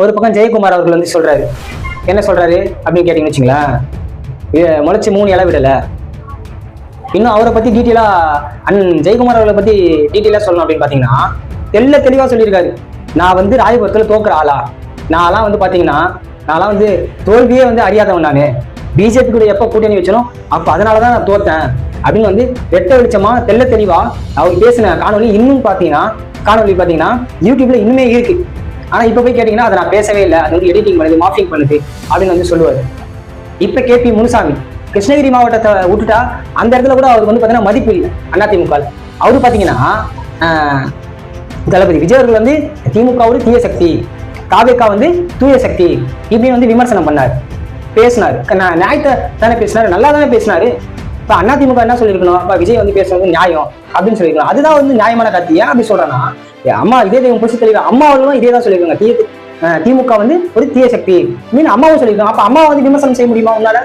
ஒரு பக்கம் ஜெயக்குமார் அவர்கள் வந்து சொல்றாரு. என்ன சொல்றாரு அப்படின்னு கேட்டீங்கன்னு வச்சுங்களேன், முளைச்சு 3 இலை விடல. இன்னும் அவரை பத்தி டீட்டெயிலா ஜெயக்குமார் அவர்களை பத்தி டீட்டெயிலா சொல்லணும் அப்படின்னு பாத்தீங்கன்னா தெளிவா சொல்லியிருக்காரு. நான் வந்து ராயபுரத்துல தோக்குற ஆளா, நான்லாம் வந்து பாத்தீங்கன்னா நான்லாம் வந்து தோல்வியே வந்து அறியாதவன். நானு பிஜேபி கூட எப்ப கூட்டணி வச்சனோ அப்ப அதனாலதான் நான் தோத்தேன் அப்படின்னு வந்து வெட்ட வெளிச்சமா தெளிவா அவர் பேசின காணொலி இன்னும் பாத்தீங்கன்னா யூடியூப்ல இன்னுமே இருக்கு. ஆனா இப்ப போய் கேட்டீங்கன்னா அதை நான் பேசவே இல்லை, அது வந்து எடிட்டிங் பண்ணுது, மார்ஃபிங் பண்ணுது அப்படின்னு வந்து சொல்லுவாரு. இப்ப KP முனுசாமி கிருஷ்ணகிரி மாவட்டத்தை விட்டுட்டா அந்த இடத்துல கூட அவருக்கு வந்து பாத்தீங்கன்னா மதிப்பு இல்லை அதிமுக. அவரு பாத்தீங்கன்னா தளபதி விஜய் அவர்கள் வந்து திமுக ஒரு தீய சக்தி, தாவேகா வந்து தூய சக்தி இப்படின்னு வந்து விமர்சனம் பண்ணாரு, பேசினாரு. நியாயத்தை தானே பேசினாரு, நல்லா தானே பேசினாரு. இப்ப அதிமுக என்ன சொல்லியிருக்கணும், அப்ப விஜய் வந்து பேசுறது நியாயம் அப்படின்னு சொல்லியிருக்கணும். அதுதான் வந்து நியாயமான கருத்து. ஏன் அப்படி சொல்றேன்னா, அம்மா இதே தெய்வம் புரட்சித் தலைவர் அம்மா அவர்களும் இதே தான் சொல்லியிருக்காங்க, திமுக வந்து ஒரு தீய சக்தி அப்படின்னு அம்மாவும் சொல்லியிருக்காங்க. அப்ப அம்மாவை வந்து விமர்சனம் செய்ய முடியுமா உன்னால?